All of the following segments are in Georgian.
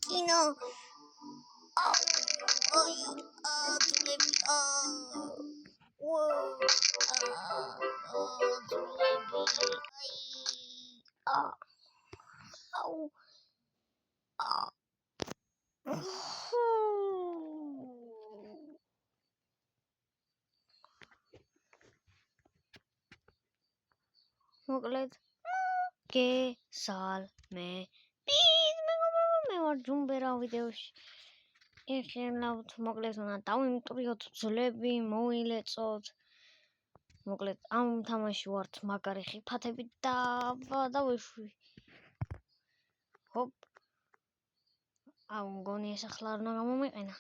კინო ძვლები მოკლედ გესალმებით მე ვარ ჯუმბერა ვიდეოში ეხლავთ მოკლედ უნდა დავიმტრიოთ ძვლები მოვილეწოთ მოკლედ ამ თამაში ვართ მაგარი ხიფათებით და დავეშვი ჰოპ მგონი ეს ახლა არ უნდა გამომიყენა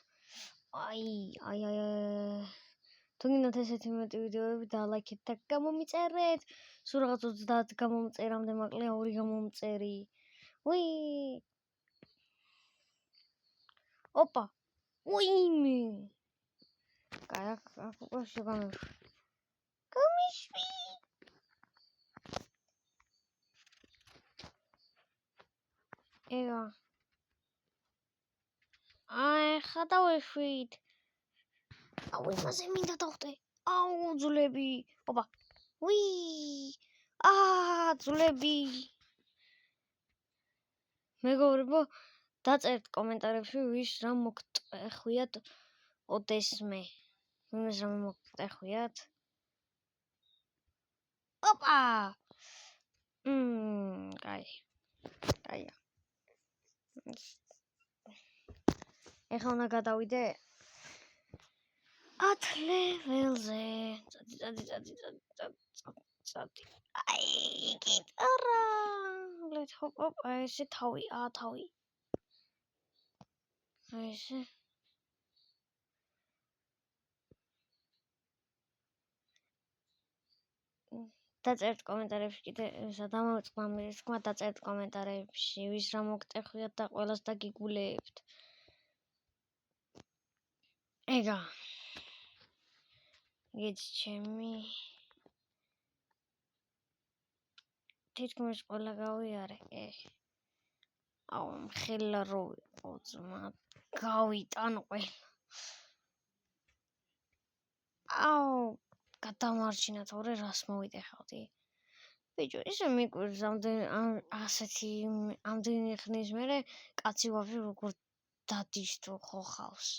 თუ გინდათ ესეთი მეტი ვიდეოები დალაიქეთ და გამომიწერეთ სულ რაღაც 30 გამომწერამდე მაკლია 2 გამომწერი ოპა უიმე კაი აქ უკვე გამიშვი ეგა ხა დავეშვით იმაზე მინდა დავხტე ძვლები ოპა ძვლები მეგობრებო დაწერთ კომენტარებში ვის რა მოგტეხვიათ ოდესმე ვინმეს რა მოგტეხვიათ ოპა კაია ეხლა უნდა გადავიდე 10 ლეველზე წადი გიტარა ჰოპ ესე თავი ესე დაწერთ კომენტარებში კიდე დამოწყმა მირის თქმა დაწერთ კომენტარებში ვის რა მოგტეხვიათ და ყველას დაგიგულებთ ეგა იცი ჩემი თითქმის ყველა გავიარე მხელა რო ვიყო ძმა გავიტან ყველა გადამარჩინა თორე რას მოვიტეხავდი ბიჭო ისე მიკვირს ამდენი ხნის მერე კაცი ვაფშე როგორ დადიშტო ხო ხავს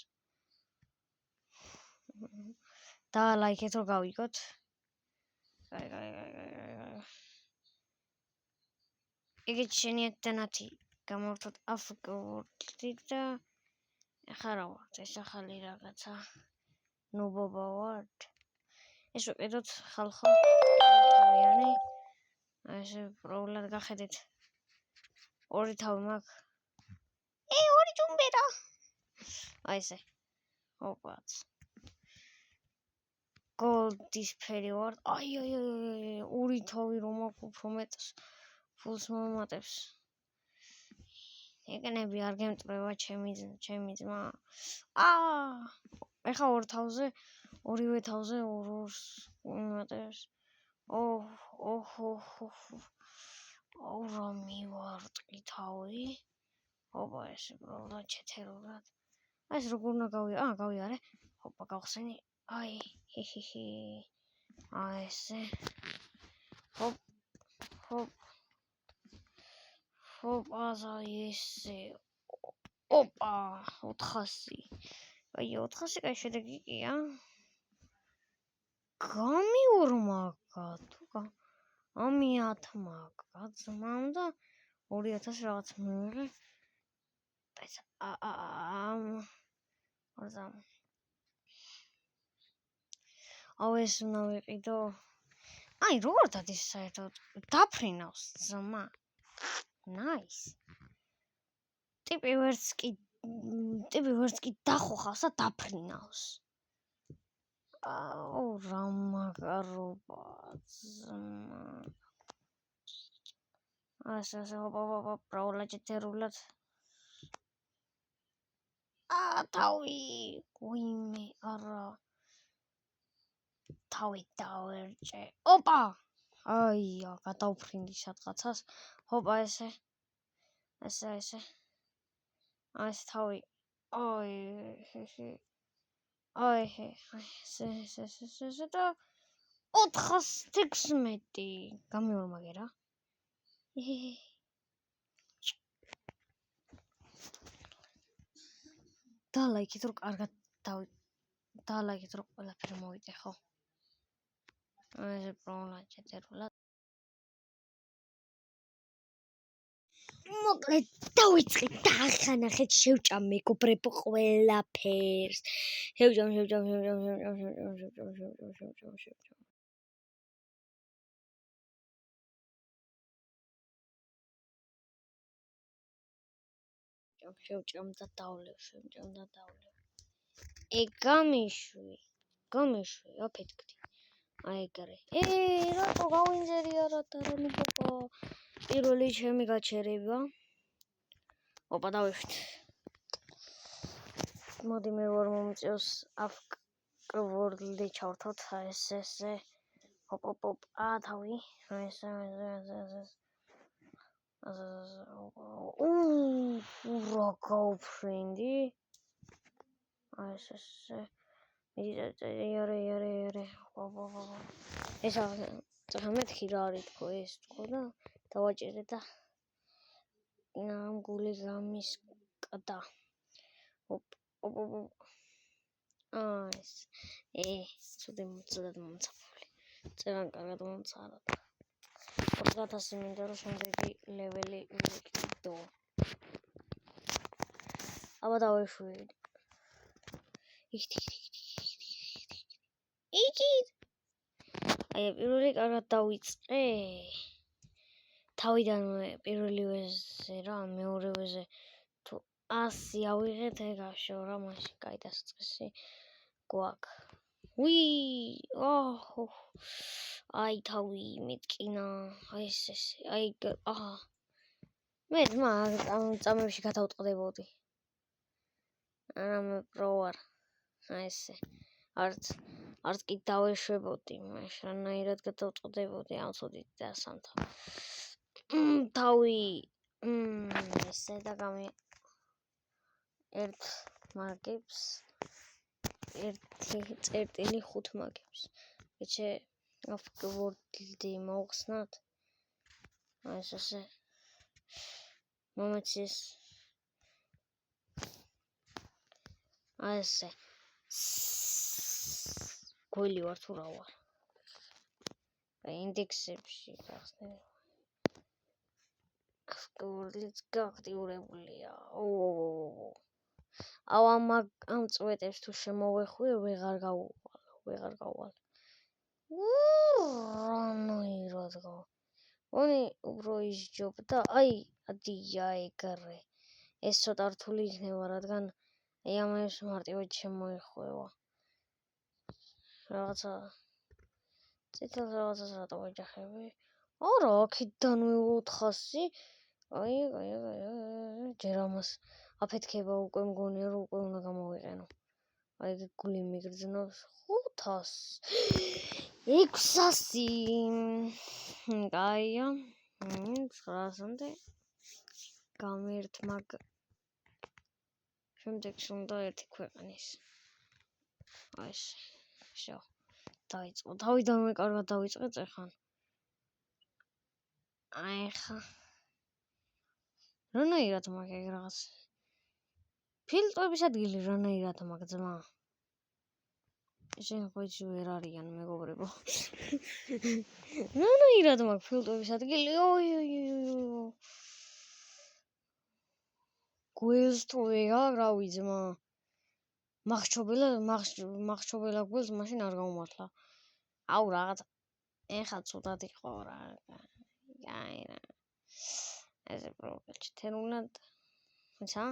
და ლაიქეთ რომ გავიგოთ ეგეც შენი ეთანათი გამორთოთ აფკორდი და ახლა რა ვარ ეს ახალი რაღაცა ნუბობა ვარ ეს ვიყიდოთ ხალხო თავიანი ესე პროულად გახედეთ ორი თავი მაქვს ორი ჯუმბერა ესე ოპაც გოლდის ფერი ვარ ორი თავი რომ აქვს უფრო მეტს ფულს მომატებს ეგნები არ გემტრევა ჩემი ძმა ეხა ორივე თავზე ორს მომატებს რა მივარტყი თავი ოპა ესე პროულად ჩეთერულად ეს როგორ უნდა გავიარე ოპა გავხსენი ესე ჰოპ ესე ოპა 400 400 კაი შედეგი კია გამიორმაგა თუ ამიათმაგა ძმამ და 2000 რაღაც მივიღე ეს უნდა ვიყიდო როგორ დადის საერთოდ დაფრინავს ძმა ნაის ტიპი ვერც კი დახოხავს და დაფრინავს რა მაგარობა ძმა ასე ჰოპ პროულად ჩეთერულად თავი უიმე არა თავი დავერჭე ოპა გადავფრინდი სადღაცას ჰოპა ესე ეს თავი აი და 416 გამიორმაგე რა და ლაიქით რომ კარგად და ლაიქით რომ ყველაფერი მოვიდე ხო ეს პრობლემა ჩაწერულა მოკლედ დავიწყეთ და ახანახეთ შევჭამ მეგობრებო ყველაფერს შევჭამ და დავლევ გამიშვი აფეთქდი აი ეგრე რატო გავინჯერია რა მოგება პირველი ჩემი გაჩერება ოპა დავიშვით მოდი მე ვარ მომწევს აფკრვორდი ჩავთავთ ესე hop თავი ესე რა გავფრინდი ესე იარე ეს ახლა მეთქი რა არის თქო ეს თქო და დავაჭერე და ამ გული გამისკდა ეს ცუდი მოწოდად მომცაფული წერან კარგად მომცარა 4000 მინდა რომ შემდეგი ლეველი ვიყიდო აბა დავეშვი აი პირველი კარგად დავიწყე თავიდანვე პირველივეზე რა მეორევეზე თუ 100 ავიღეთ ეგაშო რა მაშინ კაი დასაწყისი გვაქვს აი თავი მეტკინა აი ეს აი აჰა მე წამებში გადავტყდებოდი მე პროვარ აი ესე არც კი დავეშვებოდი მაშინ რანაირად გადავტყდებოდი ამცოდით და სამთავ თავი ესე და გამი ერთ მაგებს 1.5 მაგებს ეჩე აფკრვორდი მოხსნათ აი ესე მომეცის აი ესე გველი ვარ თუ რა ვარ ინდექსებში გახსნე აფკრვორდიც გააქტიურებულია ამ წვეტებს თუ შემოვეხვი ვეღარ გავალ რანაირად ვონი უფრო ისჯობდა აი ადია ეგრე ეს ცოტა რთული იქნება რადგან აი ამას მარტივად შემოეხვევა რაღაცა ციტას რაღაცას რატო ვეჯახები არა აქედანვე 400 აი ჯერ ამას აფეთქება უკვე მგონია რომ უკვე უნდა გამოვიყენო აი გული მიგრძნობს 500 600 კაია 900-მდე გამერთ მაგ შემდეგში უნდა ერთი ქვეყნის აი შო დაიწყო თავიდანვე კარგად დავიწყე წეხან აი ხა რანაირად მაგ ეგ რაღაც ფილტვების ადგილი რანაირად მაგ ძმა შენ ხოჭი ვერ არიან მეგობრებო რანაირად მაგ ფილტვების ადგილი გველს თუ ვეღარ რავიძმა მახჩობელა გველს მაშინ არ გამომართლა აუ რაღაც ეხა ცუდად იყო რა აი რა ესე პრობლემი თერულად ცა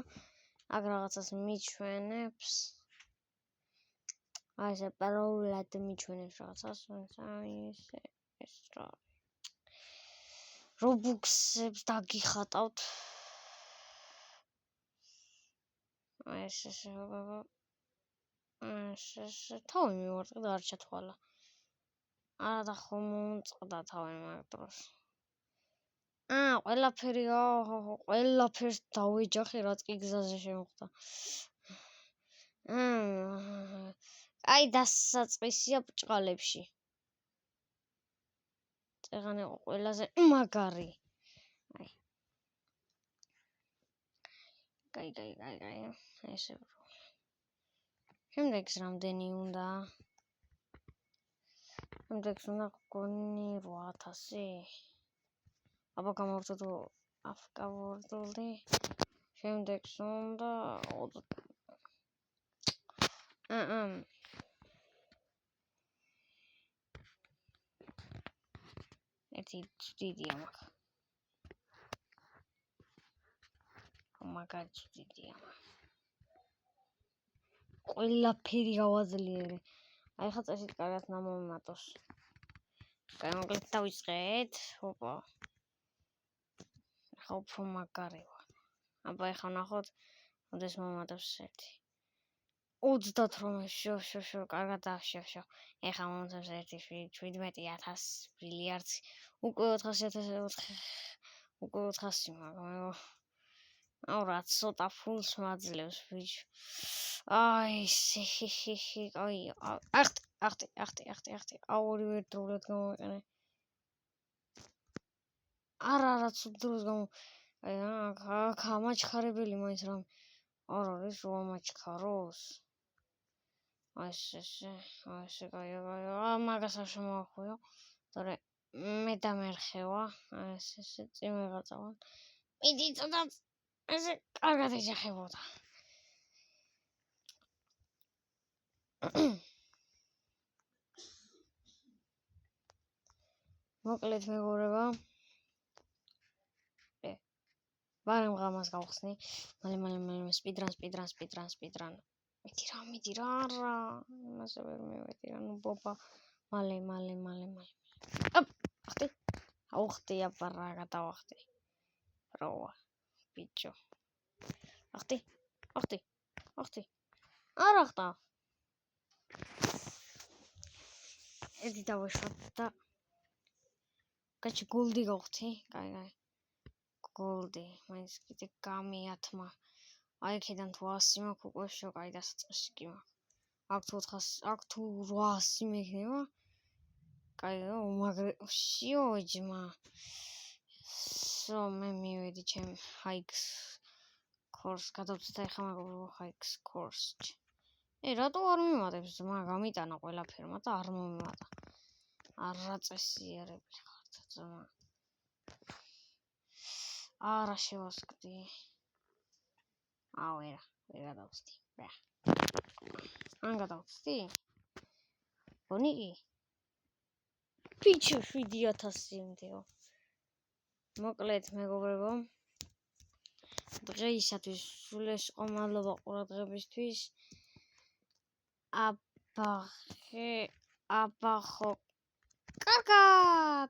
აქ რაღაცას მიჩვენებს აი ესე პრობლემად მიჩვენებს რაღაცას აი ეს რა რობუქსებს დაგიხატავთ აი ესე თავი მივარტყი და არ ჩათვალა არა და ხომ მომწყდა თავი მაგ დროს ყველაფერი ყველაფერს დავეჯახე, რაც კი გზაზე შემოხდა. აი დასაწყისია ბჭყალებში. წეღან იყო ყველაზე მაგარი. აი. კაი. ესე ვრო. შემდეგს რამდენი უნდა? შემდეგს უნდა გქონი 8000. აბა გამოვწოდო ავკავორდული. შემდეგს უნდა ერთი დიდია მაგ. მაგარი დიდია. ყველაფერი გავაძლიერე. აი ხა წესით კარგად ნამომატოს. კაი, მოკლედ დავიწყეთ. ოპა. ხა უფრო მაგარი ვარ. აბა ეხა ნახოთ, როდეს მომატებს ერთი. 38 შო, კარგად დავშევ. ეხა მომწევს 1.17 ბილიარდს. უკვე 400 მაგრამ რა ცოტა ფულს მაძლევს ბიჭო. აი ჰი. აი ახტი. ორივე ერთდროულად გამოვიყენე. არა ცუდ დროს აი ამაჩხარებელი მაინც რამე. არ არის რომ ამაჩქაროს. აი ესე კაი. მაგას არ შემოახვიო. თორე მე დამერხევა. ესე წინ ვეღაწავალ. მიდი ცოტა ესე კარგად ეჯახებოდა. მოკლედ მეგობრებო. ვარემ ღამას გავხსნი. მალე სპიდრან. მიდი რა. იმასე ვერ მივედი რა. ნუ ბობა. მალე. ახტი აბა რა გადავახტი. პროვა. ბიჭო. ახტი. არ ახტა. ერთი დავეშვა და კაჩი გოლდი გავხტი. კაი. გოლდი. მაინც კიდე გამიათმა. აი აქედან თუ 100 მაქვს უკვე შოკაი დასაწყისი კი მაქვს. აქ თუ 800 მექნება. კაი, შიოჯმა. მე მივედი ჩემ ჰაიქს კორს გადავწყვეტ ახლა მაგ ჰაიქს კორსში. რატო არ მიმატებს? გამიტანა ყველაფერმა და არ მომიმატა. არა წესიერები ხართ ძმა. არა შევასკდი. ვერ გადავწდი. ან გადავწდი? ბონიკი? ბიჭო 7000 იმდეო. მოკლედ მეგობრებო. დღეისათვის სულეს მადლობა ყურადღებისთვის. აბა ხო. კარგად.